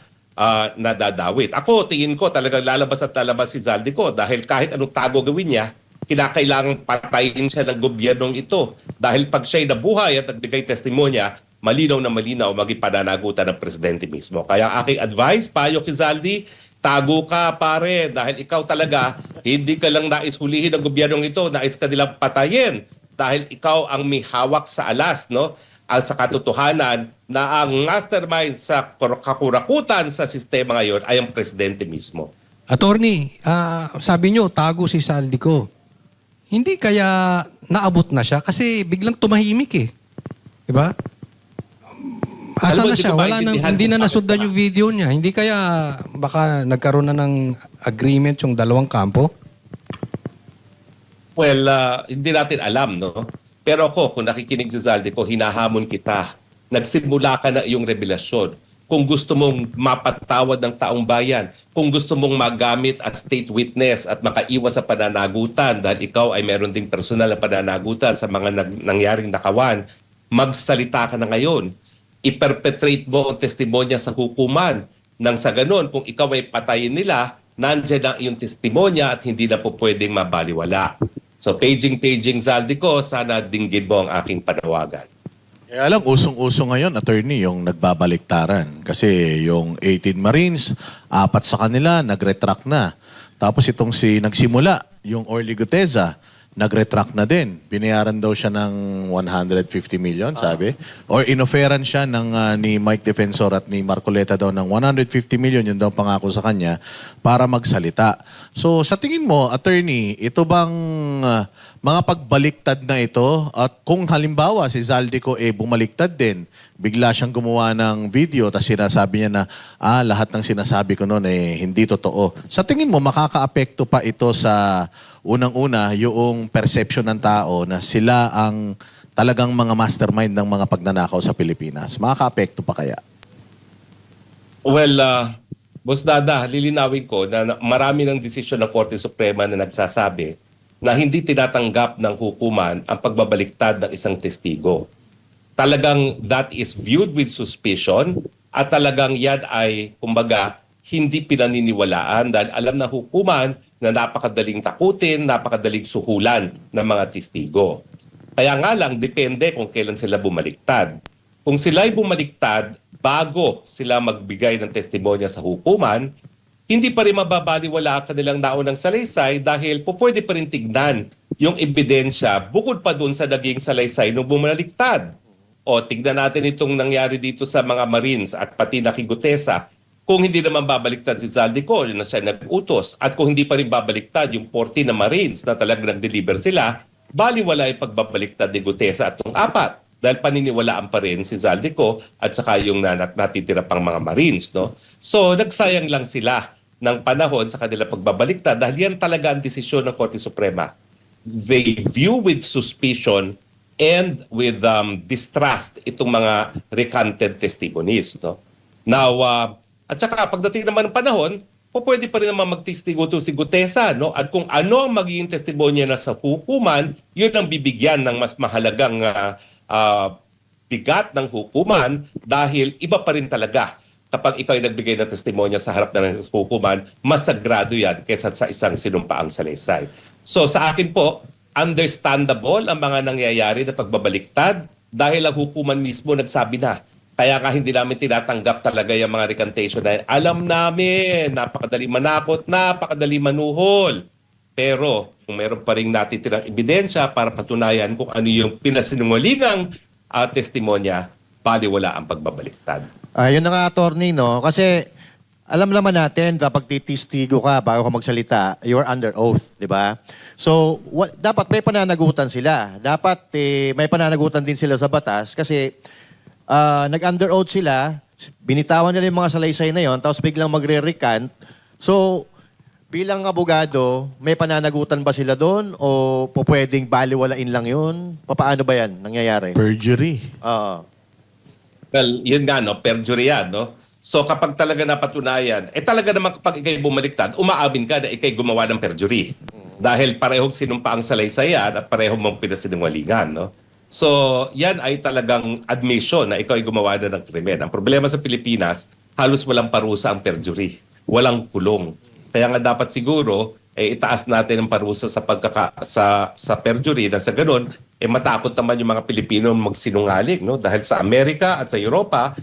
nadadawit. Ako, tingin ko talagang lalabas at lalabas si Zaldico dahil kahit anong tago gawin niya, kinakailangang patayin siya ng gobyernong ito. Dahil pag siya'y nabuhay at nagbigay testimonya, malinaw na malinaw maging pananagutan ng presidente mismo. Kaya aking advice, payo kay Zaldi, tago ka pare dahil ikaw talaga hindi ka lang nais hulihin ng gobyernong ito, nais ka nilang patayin dahil ikaw ang may hawak sa alas, no? Sa katotohanan na ang mastermind sa kakurakutan sa sistema ngayon ay ang presidente mismo. Attorney, sabi nyo, tago si Zaldico. Hindi kaya naabot na siya kasi biglang tumahimik eh. Diba? Asa Alam mo, na hindi siya? ko maintindihan Hindi na kung nasundan bakit yung video niya. Hindi kaya baka nagkaroon na ng agreement yung dalawang kampo? Well, hindi natin alam, no? Pero ako, kung nakikinig si Zaldico, hinahamon kita. Nagsimula ka na iyong revelasyon. Kung gusto mong mapatawad ng taong bayan, kung gusto mong magamit as state witness at makaiwas sa pananagutan dahil ikaw ay meron ding personal na pananagutan sa mga nangyaring nakawan, magsalita ka na ngayon. I-perpetrate mo ang testimonya sa hukuman. Nang sa ganun, kung ikaw ay patayin nila, nandiyan ang iyong testimonya at hindi na po pwedeng mabaliwala. So paging Zaldico, sana dinggin mo ang aking panawagan. Kaya alam, usong-uso ngayon, attorney, yung nagbabaliktaran. Kasi yung 18 Marines, 4 sa kanila, nag-retract na. Tapos itong nagsimula, yung Orly Guteza, nag-retract na din. Binayaran daw siya ng 150 million, sabi. Or inoferan siya ni Mike Defensor at ni Marcoleta daw ng 150 million, yun daw pangako sa kanya, para magsalita. So sa tingin mo, attorney, ito bang mga pagbaliktad na ito? At kung halimbawa si Zaldico bumaliktad din, bigla siyang gumawa ng video tapos sinasabi niya na lahat ng sinasabi ko noon hindi totoo. Sa tingin mo, makakaapekto pa ito sa unang-una yung perception ng tao na sila ang talagang mga mastermind ng mga pagnanakaw sa Pilipinas? Makakaapekto pa kaya? Well, Boss Dada, lilinawin ko na marami ng desisyon ng Korte Suprema na nagsasabi na hindi tinatanggap ng hukuman ang pagbabaliktad ng isang testigo. Talagang that is viewed with suspicion at talagang yan ay, kumbaga, hindi pinaniniwalaan dahil alam na hukuman na napakadaling takutin, napakadaling suhulan ng mga testigo. Kaya nga lang, depende kung kailan sila bumaliktad. Kung sila'y bumaliktad bago sila magbigay ng testimonya sa hukuman, hindi pa rin mababaliwala ang kanilang naunang salaysay dahil pwede pa rin tignan yung ebidensya bukod pa dun sa naging salaysay nung bumaliktad. O tignan natin itong nangyari dito sa mga Marines at pati na Kigutesa. Kung hindi naman babaliktad si Zaldico na siya nag-utos at kung hindi pa rin babaliktad yung 40 na Marines na talagang nag-deliver sila, baliwala yung pagbabaliktad ni Gutesa at yung 4 dahil paniniwalaan pa rin si Zaldico at saka yung natitira pang mga Marines. No? So nagsayang lang sila ng panahon sa kanila pagbabaliktad dahil yan talaga ang desisyon ng Korte Suprema. They view with suspicion and with distrust itong mga recanted testimonies. No? Now, at saka pagdating naman ng panahon, pwede pa rin naman magtestigo to si Gutesa. No? At kung ano ang magiging testimonya na sa hukuman, yun ang bibigyan ng mas mahalagang bigat ng hukuman dahil iba pa rin talaga kapag ikaw ay nagbigay ng testimonya sa harap ng hukuman, mas sagrado yan kaysa sa isang sinumpaang salaysay. So sa akin po, understandable ang mga nangyayari na pagbabaliktad dahil ang hukuman mismo nagsabi na. Kaya nga hindi namin tinatanggap talaga yung mga recantation na alam namin, napakadali manakot, napakadali manuhol. Pero kung meron pa rin natitirang ebidensya para patunayan kung ano yung pinasinungalingang testimonya, baliwala ang pagbabaliktad. Yun na nga, attorney, no? Kasi alam naman natin, kapag titistigo ka bago ka magsalita, you're under oath, di ba? So, dapat may pananagutan sila. Dapat may pananagutan din sila sa batas kasi nag-under oath sila, binitawan nila yung mga salaysay na yon, tapos biglang magre-recant. So, bilang abogado, may pananagutan ba sila doon o pwedeng baliwalain lang yun? Paano ba yan nangyayari? Perjury. Well, yun nga, no? Perjury yan, no? So kapag talaga napatunayan, talaga naman kapag ikay bumaliktad, umaamin ka na ikay gumawa ng perjury. Dahil parehong sinumpaang salaysayan at parehong mong pinasinungalingan, no? So, yan ay talagang admission na ikaw ay gumawa na ng krimen. Ang problema sa Pilipinas, halos walang parusa ang perjury. Walang kulong. Kaya nga dapat siguro, itaas natin ang parusa sa perjury na sa ganun, matakot naman yung mga Pilipino magsinungaling. No? Dahil sa Amerika at sa Europa,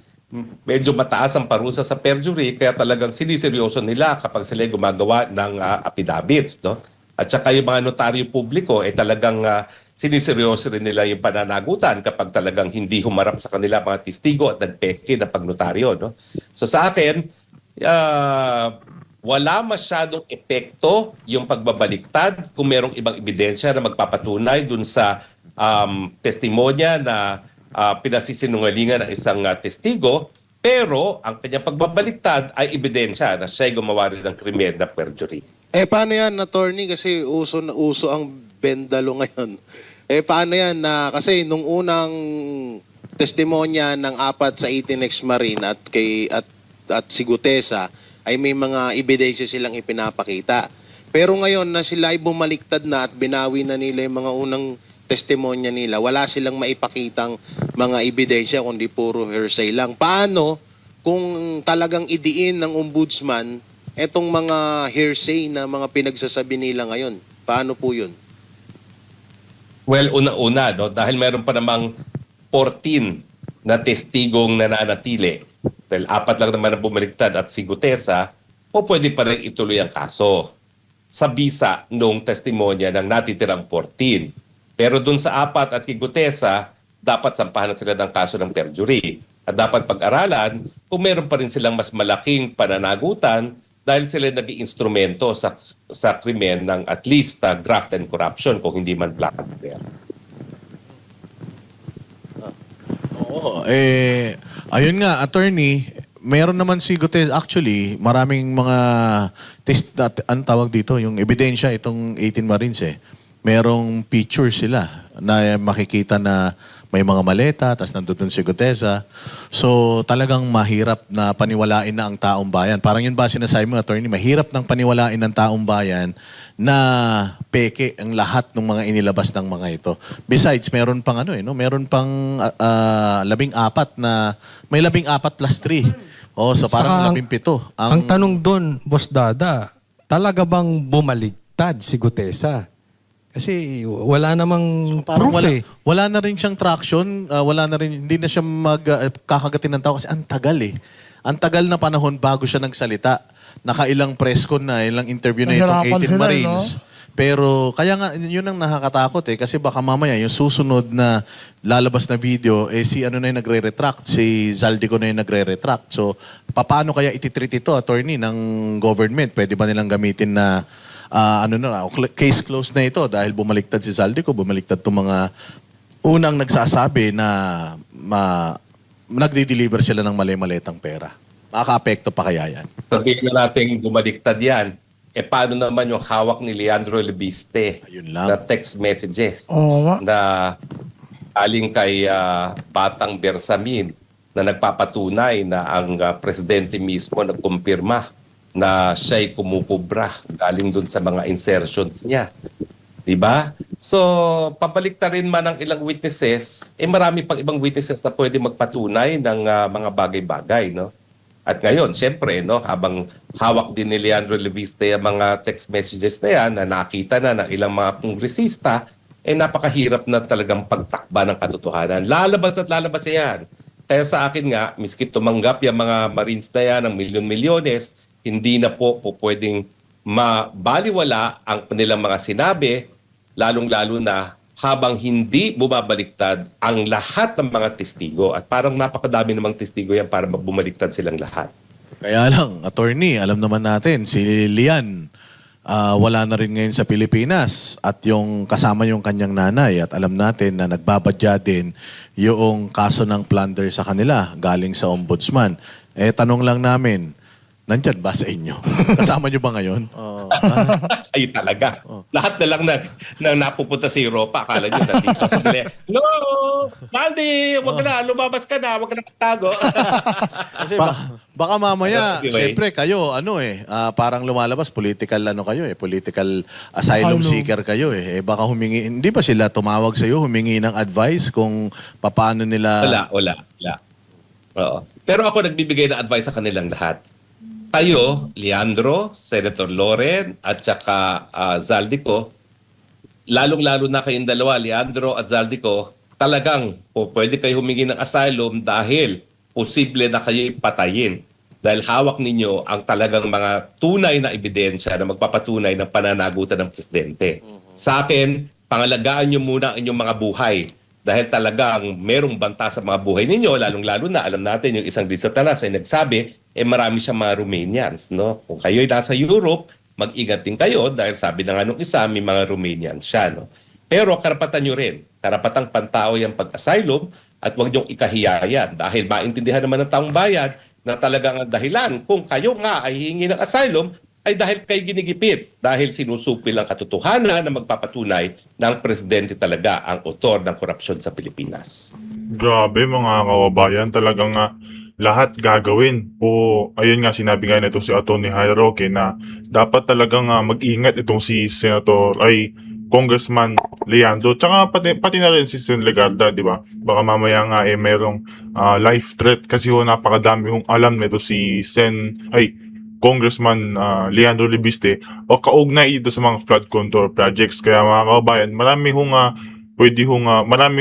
medyo mataas ang parusa sa perjury, kaya talagang siniseryoso nila kapag sila gumagawa ng affidavits. No? At saka yung mga notaryo publiko, talagang siniseryoso rin nila yung pananagutan kapag talagang hindi humarap sa kanila mga testigo at nagpeke na pagnotaryo. No? So sa akin, wala masyadong epekto yung pagbabaliktad kung merong ibang ebidensya na magpapatunay dun sa testimonya na pinasisinungalingan ng isang testigo, pero ang kanyang pagbabaliktad ay ebidensya na siya'y gumawa rin ng krimen na perjury. Paano yan, attorney? Kasi uso na uso ang bendalo ngayon. Paano yan na kasi nung unang testimonya ng 4 sa 18 ex-marine at si Gutesa ay may mga ebidensya silang ipinapakita. Pero ngayon na sila ay bumaliktad na at binawi na nila yung mga unang testimonya nila, wala silang maipakitang mga ebidensya kundi puro hearsay lang. Paano kung talagang idiin ng ombudsman etong mga hearsay na mga pinagsasabi nila ngayon? Paano po yun? Well, una-una, no? Dahil meron pa namang 14 na testigong nananatili. Dahil 4 lang naman ang bumaliktad at si Gutesa, pwede pa rin ituloy ang kaso. sa bisa nung testimonya ng natitirang 14. Pero dun sa 4 at kay Gutesa, dapat sampahan na sila ng kaso ng perjury. At dapat pag-aralan kung meron pa rin silang mas malaking pananagutan dahil sila naging instrumento sa krimen ng at least graft and corruption kung hindi man blackmail. Oo, ayun nga, attorney, meron naman si Gutesa, actually, maraming mga anong tawag dito, yung ebidensya, itong 18 Marines merong picture sila na makikita na may mga maleta, tapos nandun si Gutesa. So talagang mahirap na paniwalain na ang taong bayan. Parang yun ba sinasabi mo, attorney, mahirap nang paniwalain ng taong bayan na peke ang lahat ng mga inilabas ng mga ito. Besides, meron pang meron pang 14 na, may 14 plus 3. Oh, so parang Saka 17. Ang tanong doon, Boss Dada, talaga bang bumaligtad si Gutesa? Kasi wala namang Parang proof wala na rin siyang traction, wala na rin, hindi na siya magkakagatin ng tao kasi ang tagal Ang tagal na panahon bago siya nagsalita. Nakailang press con na, ilang interview na itong Nahirapan 18 sila, Marines. Pero kaya nga yun ang nakakatakot kasi baka mamaya yung susunod na lalabas na video si ano na yung nagre-retract, si Zaldico na yung nagre-retract. So paano kaya ititreat ito, attorney, ng government? Pwede ba nilang gamitin na case closed na ito dahil bumaliktad si Zaldico, bumaliktad itong mga unang nagsasabi na nagdi-deliver sila ng mali-maletang pera. Makaka-apekto pa kaya yan? Sabihin na natin bumaliktad yan. Paano naman yung hawak ni Leandro Lebiste Ayun lang. na text messages Oo nga. na aling kay Batang Bersamin na nagpapatunay na ang presidente mismo nagkumpirma na siya'y kumukubra galing dun sa mga insertions niya. Diba? So, pabaliktarin man ang ilang witnesses, marami pang ibang witnesses na pwede magpatunay ng mga bagay-bagay, no? At ngayon, siyempre, no, habang hawak din ni Leandro Lebiste ang mga text messages na yan na nakita na ng ilang mga kongresista, napakahirap na talagang pagtakba ng katotohanan. Lalabas at lalabas yan. Kaya sa akin nga, miski tumanggap yung mga Marines na yan ng milyon-milyones, hindi na po pwedeng mabaliwala ang kanilang mga sinabi, lalong-lalo na habang hindi bumabaliktad ang lahat ng mga testigo. At parang napakadami namang testigo yan para bumaliktad silang lahat. Kaya lang, attorney, alam naman natin, si Lian, wala na rin ngayon sa Pilipinas at yung kasama yung kanyang nanay at alam natin na nagbabadya din yung kaso ng plunder sa kanila galing sa ombudsman. Tanong lang namin, nandyan ba sa inyo? Kasama nyo ba ngayon? Ay talaga. Lahat na lang na napupunta sa Europa, akala nyo nandito. Sandali, no! Mandy! Wag na, lumabas ka na, wag ka na magtago. Kasi baka mamaya, Anyway. siyempre kayo, parang lumalabas, political political asylum Ano? seeker kayo baka humingi, hindi ba sila tumawag sa iyo, humingi ng advice kung paano nila... Wala. Oo. Pero ako nagbibigay ng advice sa kanilang lahat. Kayo, Leandro, Senator Loren, at saka Zaldico, lalong-lalo na kayong dalawa, Leandro at Zaldico, talagang pwede kayo humingi ng asylum dahil posible na kayo'y patayin. Dahil hawak ninyo ang talagang mga tunay na ebidensya na magpapatunay ng pananagutan ng presidente. Sa akin, pangalagaan nyo muna ang inyong mga buhay. Dahil talagang merong banta sa mga buhay ninyo, lalong-lalo na alam natin yung isang Satanas ay nagsabi, marami siyang mga Romanians. No? Kung kayo'y nasa Europe, mag-ingat din kayo dahil sabi na nga nung isa, may mga Romanians siya. No? Pero karapatan nyo rin, karapatang pantao yung pag-asylum at huwag niyong ikahiyayan dahil maintindihan naman ng taong bayan na talagang ang dahilan kung kayo nga ay hihingi ng asylum ay dahil kay ginigipit, dahil sinusupil ang katotohanan na magpapatunay na ang presidente talaga ang otor ng korupsyon sa Pilipinas. Grabe mga kababayan, talagang lahat gagawin. Ayun nga, sinabi nga nito si Atty. Roque na dapat talagang mag-ingat itong si Congressman Leandro. Tsaka pati na rin si Sen Legarda, di ba? Baka mamaya nga merong life threat kasi napakadami hong alam nito si Congressman Leandro Lebiste o kaugnay ito sa mga flood control projects. Kaya mga kababayan, marami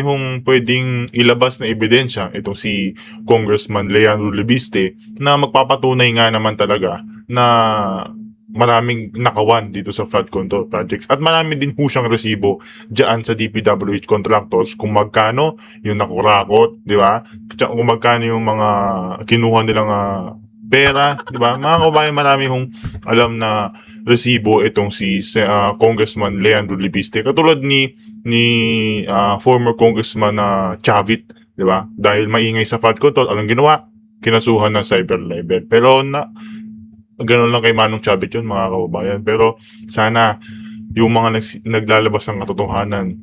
hong pwedeng ilabas na ebidensya itong si Congressman Leandro Lebiste na magpapatunay nga naman talaga na maraming nakawan dito sa flood control projects. At marami din po siyang resibo dyan sa DPWH contractors kung magkano yung nakurakot, di ba? Tsaka kung magkano yung mga kinuha nilang pera, di ba? Mga kabayan, marami hong alam na resibo itong si Congressman Leandro Libiste. Katulad ni former Congressman Chavit, di ba? Dahil maingay sa flood control, anong ginawa? Kinasuhan ng cyber libel. Pero ganoon lang kay Manong Chavit yun, mga kababayan. Pero sana yung mga naglalabas ng katotohanan,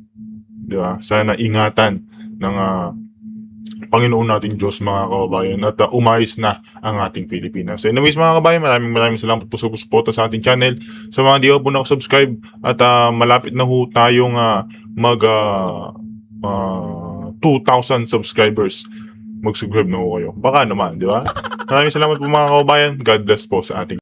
di ba? Sana ingatan ng Panginoon natin Diyos, mga kababayan, at umayos na ang ating Pilipinas. Anyways, mga kababayan, maraming salamat po sa suporta sa ating channel. Sa mga di pa po nakasubscribe at malapit na ho tayong mag 2,000 subscribers. Mag-subscribe na ho kayo. Baka naman, di ba? Maraming salamat po, mga kababayan. God bless po sa ating